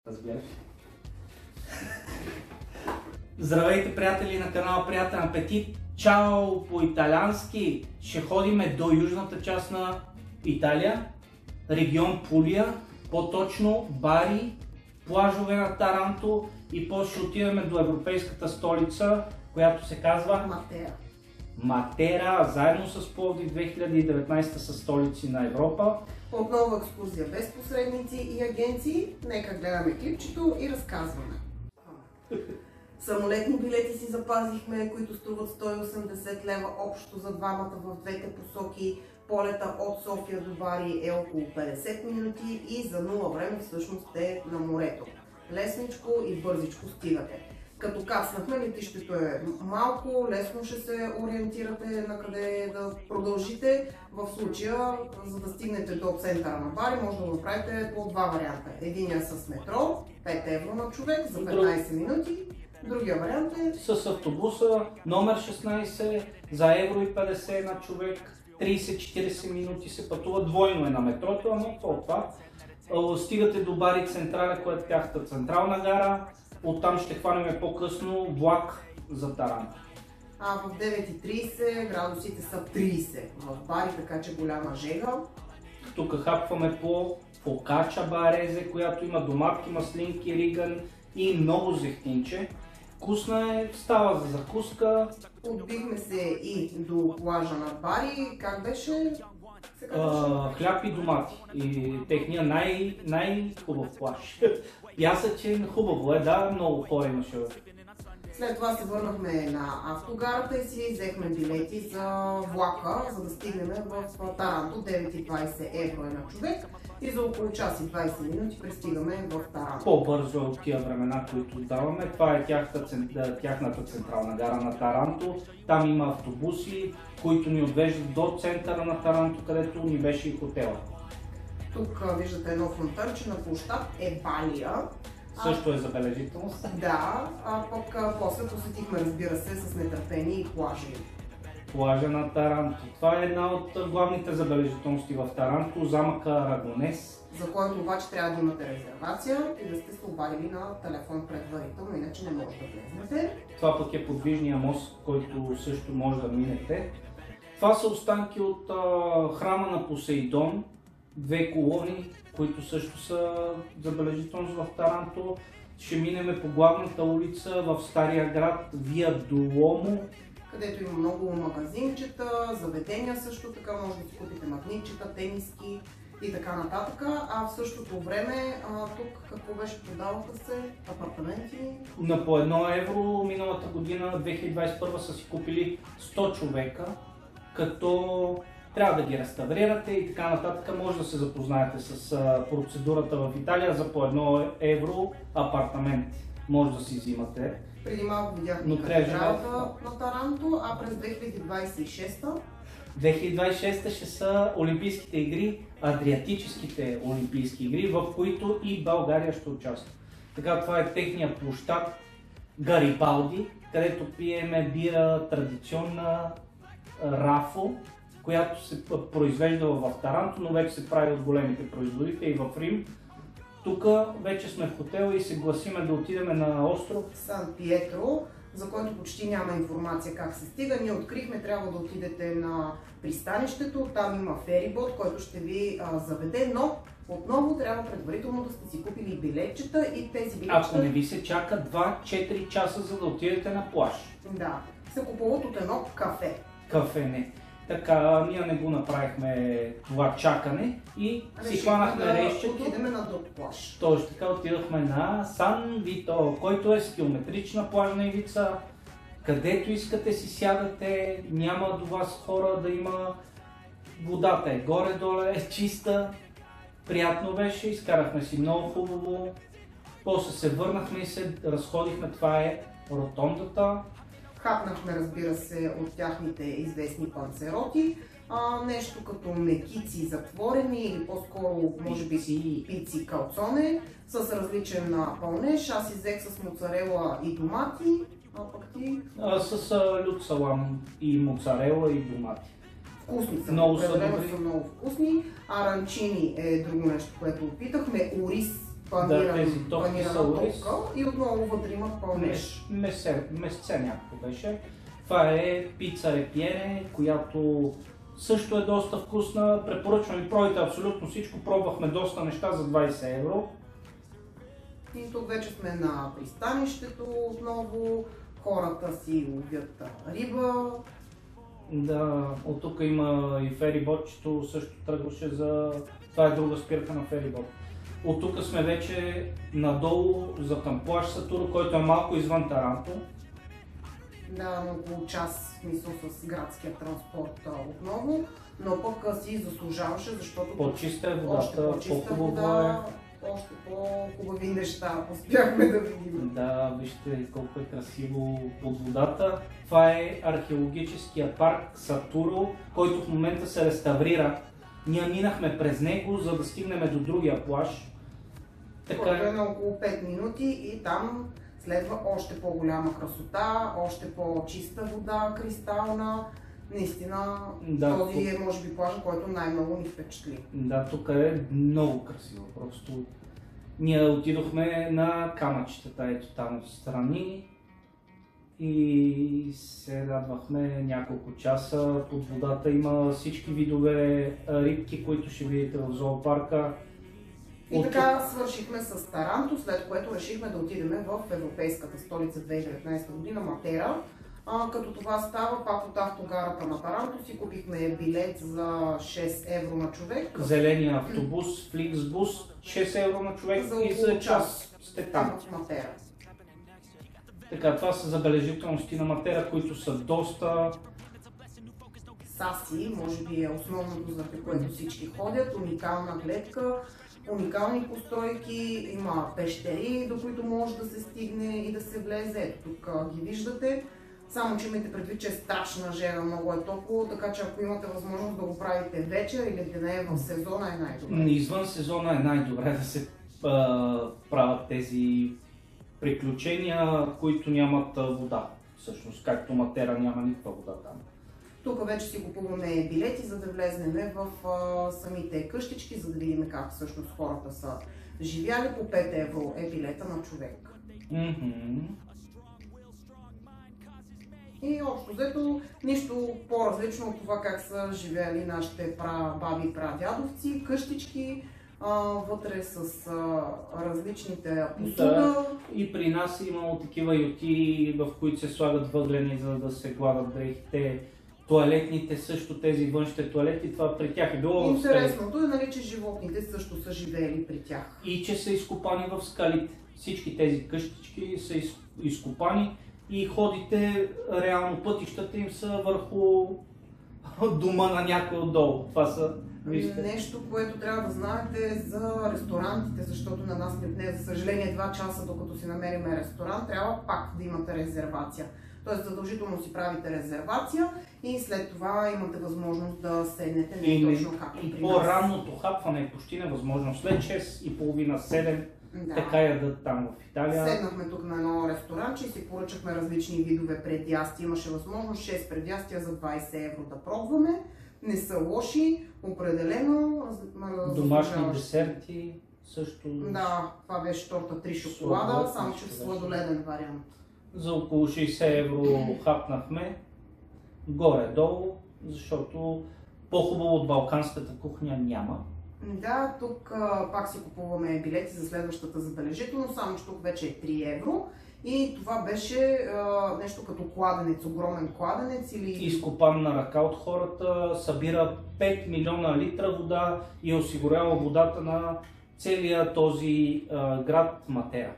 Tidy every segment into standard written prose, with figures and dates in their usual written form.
Разбираш? Здравейте, приятели на канала Приятен апетит! Чао по-италиански! Ще ходиме до южната част на Италия, регион Пулия, по-точно Бари, плажове на Таранто и после ще отидем до европейската столица, която се казва Матера, заедно с Пловдив 2019 са столици на Европа. Отново екскурзия без посредници и агенции. Нека гледаме клипчето и разказваме. Самолетни билети си запазихме, които струват 180 лева общо за двамата в двете посоки. Полета от София до Бари е около 50 минути и за нула време всъщност сте на морето. Лесничко и бързичко стигате. Като кацнахме, летището е малко, лесно ще се ориентирате на къде да продължите. В случая, за да стигнете до центъра на Бари, може да го направите по два варианта. Единия с метро, 5 евро на човек за 15 минути. Другия вариант е с автобуса номер 16 за евро и 50 на човек. 30-40 минути се пътува, двойно е на метрото, но това. Стигате до Бари Централе, което е тяхната централна гара. Оттам ще хванем по-късно влак за Таранто. А в 9:30 градусите са 30 в Бари, така че голяма жега. Тук хапваме по фокача барезе, която има доматки, маслинки, риган и много зехтинче. Вкусна е, става за закуска. Отбихме се и до плажа на Бари. Как беше? Хляб и домати. И техния най-хубав плаж. Ясъчен, хубаво е, да, много хора имаше. След това се върнахме на автогарата и си взехме билети за влака, за да стигнем в Таранто. 9,20 евро е на човек и за около час и 20 минути пристигаме в Таранто. По-бързо от тия времена, които даваме. Това е тяхната централна гара на Таранто. Там има автобуси, които ни отвеждат до центъра на Таранто, където ни беше и хотела. Тук виждате едно фонтанче на площад Балия. Също е забележителност. Да, а пък после посетихме, разбира се, с нетърпение и плажи. Плажа на Таранто. Това е една от главните забележителности в Таранто, замъка Рагонес. За който обаче трябва да имате резервация и да сте се обадили на телефон предварително, иначе не може да влезнете. Това пък е подвижния мост, който също може да минете. Това са останки от храма на Посейдон, две колони, които също са забележителност в Таранто. Ще минем по главната улица в Стария град, Вия Дуомо, където има много магазинчета, заведения също така, може да си купите магнитчета, тениски и така нататък. А в същото време тук какво беше, продаваха се апартаменти? На по 1 евро миналата година, 2021, са си купили 100 човека, като трябва да ги реставрирате и така нататък. Може да се запознаете с процедурата в Италия за по 1 евро апартамент. Може да си взимате. Преди малко видяхме катедралата на Таранто, а през 2026 ще са Олимпийските игри, Адриатическите Олимпийски игри, в които и България ще участва. Така, това е техния площад Гарибалди, където пиеме бира традиционна Рафо, която се произвеждала в Таранто, но вече се прави от големите производители в Рим. Тук вече сме в хотел и се гласиме да отидем на остров Сан Пиетро, за който почти няма информация как се стига. Ние открихме, трябва да отидете на пристанището, там има ферибот, който ще ви заведе, но отново трябва предварително да сте си купили билетчета и тези билетчета... Ако не ви се чака 2-4 часа, за да отидете на плаж. Да, се купуват от едно кафе. Кафене. Така, ние не го направихме това чакане и си хванахме рейсчето. Отидеме на друг плаж. Точно така, отидахме на Сан Вито, който е с километрична плажна ивица. Където искате си сядате, няма до вас хора да има. Водата е горе-доле, е чиста. Приятно беше, изкарахме си много хубаво. После се върнахме и се разходихме, това е ротондата. Хапнахме, разбира се, от тяхните известни панцероти. Нещо като мекици затворени или по-скоро, може би, пици калцоне с различен пълнеж. Аз взех с моцарела и домати, а пък ти? С лют салам и моцарела и домати. Вкусни са, много определено са много вкусни. Аранчини е друго нещо, което опитахме. Ориз тези топки са ориз. И отново вътре има пълнеж. Месце някакво беше. Това е пица репиене, която също е доста вкусна. Препоръчвам ви, пробайте абсолютно всичко. Пробвахме доста неща за 20 евро. И тук вече сме на пристанището отново. Хората си ловят риба. Да, от тук има и фериботчето, също тръгваше за... Това е друга спирка на ферибот. От тук сме вече надолу за към плаж Сатуро, който е малко извън Таранто. Да, на около час, мисля, с градския транспорт отново, но пък си заслужаваше, защото по-чиста е водата, по-хубава е. Още по-хубави неща успяхме да видим. Да, вижте колко е красиво под водата. Това е археологическия парк Сатуро, който в момента се реставрира. Ние минахме през него, за да стигнем до другия плаж. Така е на около 5 минути и там следва още по-голяма красота, още по-чиста вода, кристална. Наистина, да, този е може би плажа, който най-много ни впечатли. Да, тук е много красиво. Просто ние отидохме на камъчетата, ето там отстрани и се радвахме няколко часа. Под водата има всички видове рибки, които ще видите в зоопарка. И така свършихме с Таранто, след което решихме да отидем в европейската столица 2019 година Матера. Като това става, пак от автогарата на Таранто си купихме билет за 6 евро на човек. Зеления автобус, Фликсбус, 6 евро на човек и за час сте там. В Матера. Така, това са забележителности на Матера, които са доста... Саси, може би е основното, за което всички ходят, уникална гледка, уникални постройки, има пещери, до които може да се стигне и да се влезе. Ето тук ги виждате. Само че имайте предвид, че е страшна жера, много е топло, така че ако имате възможност да го правите вечер или да не е в сезона, е най-добре. Извън сезона е най-добре да се правят тези приключения, които нямат вода. Всъщност, както Матера няма никаква вода там. Тук вече си купуваме билети, за да влезнем в самите къщички, за да видим как всъщност хората са живяли. По 5 евро е билета на човек. И общо взето нищо по-различно от това как са живели нашите баби и прадядовци, къщички, вътре с различните посуда. Да, и при нас е имало такива юти, в които се слагат въглени, за да се гладат дрехите. Туалетните също, тези външните туалети, това при тях е било... Интересното е, нали, че животните също са живеели при тях. И че са изкопани в скалите. Всички тези къщички са изкопани и ходите, реално пътищата им са върху дома на някой отдолу. Това са, вижте. Нещо, което трябва да знаете за ресторантите, защото на нас не отне, за съжаление, 2 часа, докато си намерим ресторант, трябва пак да имате резервация. Тоест задължително си правите резервация и след това имате възможност да седнете не точно както при нас. По-ранното хапване е почти невъзможно. След 6:30-7 така ядат там в Италия. Седнахме тук на едно ресторанче и си поръчахме различни видове предястия. Имаше възможност 6 предястия за 20 евро да пробваме. Не са лоши, определено. Домашни десерти също. Да, това беше торта 3 шоколада, само че в сладоледен вариант. За около 60 евро хапнахме, горе-долу, защото по-хубаво от балканската кухня няма. Да, тук пак си купуваме билети за следващата забележителност, само че тук вече е 3 евро. И това беше нещо като кладенец, огромен кладенец или... Изкопан на ръка от хората, събира 5 милиона литра вода и осигурява водата на целия този град Матера.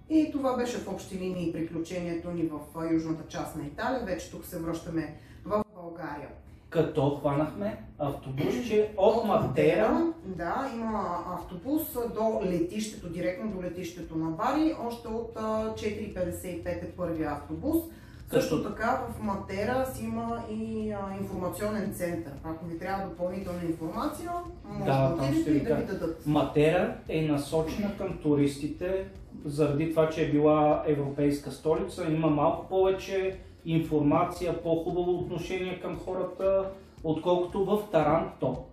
И това беше в общи линии приключението ни в южната част на Италия. Вече тук се връщаме в България. Като хванахме автобусче от Матера. Да, има автобус до летището, директно до летището на Бари. Още от 4:55 е първия автобус. Също така в Матера си има и информационен център. Ако ви трябва допълнителна информация, може да отидете и да ви дадат. Матера е насочена към туристите, заради това, че е била европейска столица. Има малко повече информация, по-хубаво отношение към хората, отколкото в Таранто.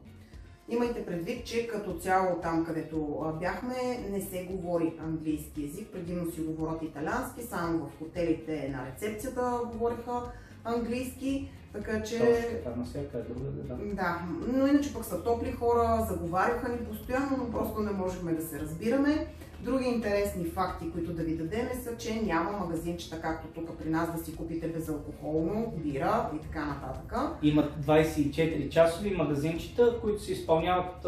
Имайте предвид, че като цяло там, където бяхме, не се говори английски език, предимно си говорят италиански, само в хотелите на рецепцията говориха английски, така че... Точно, навсякъде другаде, да. Да, но иначе пък са топли хора, заговаряха ни постоянно, но просто не можехме да се разбираме. Други интересни факти, които да ви дадем, са, че няма магазинчета, както тук при нас, да си купите безалкохолно, бира и така нататък. Имат 24-часови магазинчета, които се изпълняват...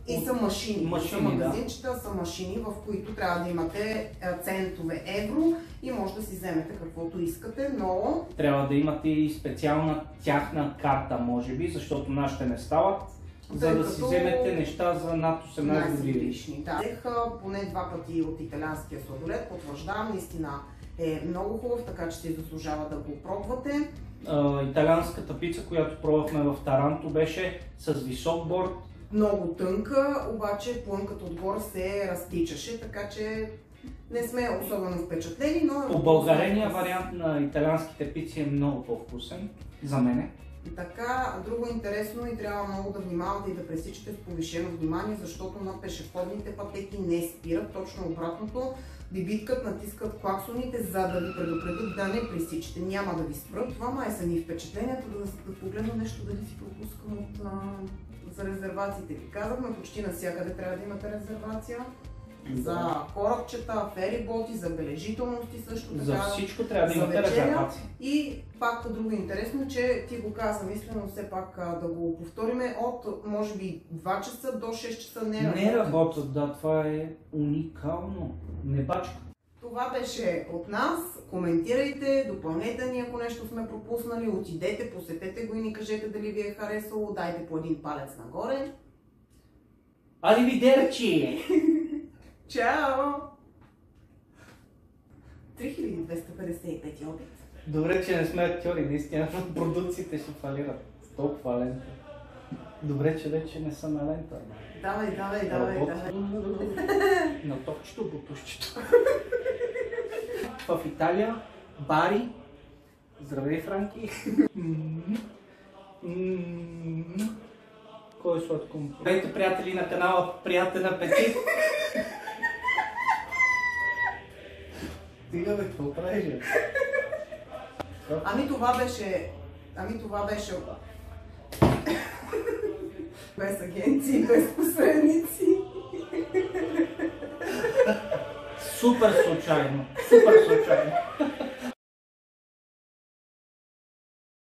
И са машини. Магазинчета да. Са машини, в които трябва да имате центове евро и може да си вземете каквото искате, но... Трябва да имате и специална тяхна карта, може би, защото нашите не стават. За да си вземете неща за над 18 години. Да. Взех поне 2 пъти от италианския сладолед, потвърждавам, наистина е много хубав, така че си заслужава да го пробвате. Италианската пица, която пробвахме в Таранто, беше с висок борд. Много тънка, обаче плънката отгоре се разтичаше, така че не сме особено впечатлени, но... По българения вариант на италианските пици е много по-вкусен, за мене. Така, друго интересно и трябва много да внимавате и да пресичате с повишено внимание, защото на пешеходните пътеки не спират, точно обратното. Бибиткат, натискат клаксоните, за да ви предупредят да не пресичате, няма да ви спрат. Това май са ни впечатленията, да погледна нещо дали си пропускам за резервациите. Ви казахме, почти навсякъде трябва да имате резервация. За корабчета, фериботи, за бележителности също така. За всичко трябва да имате резервация. И пак друго интересно, че ти го каза, мисля, но все пак да го повториме, от може би 2 часа до 6 часа не работят. Не работят, да, това е уникално. Не бачка. Това беше от нас. Коментирайте, допълнете ни, ако нещо сме пропуснали, отидете, посетете го и ни кажете дали ви е харесало, дайте по един палец нагоре. Аривидерчи! Чао! 3255 опит. Добре, че не сме актьори, наистина продукциите ще фалират. Толкова лента. Добре, че вече не са на лента. Давай. На топчето, бутушчето. В Италия, бари. Здравей, Франки. Кой е сладко? Здравейте, приятели на канала Приятен апетит. Стига бе, какво правиш? Ами това беше без агенции, без посредници. Супер случайно.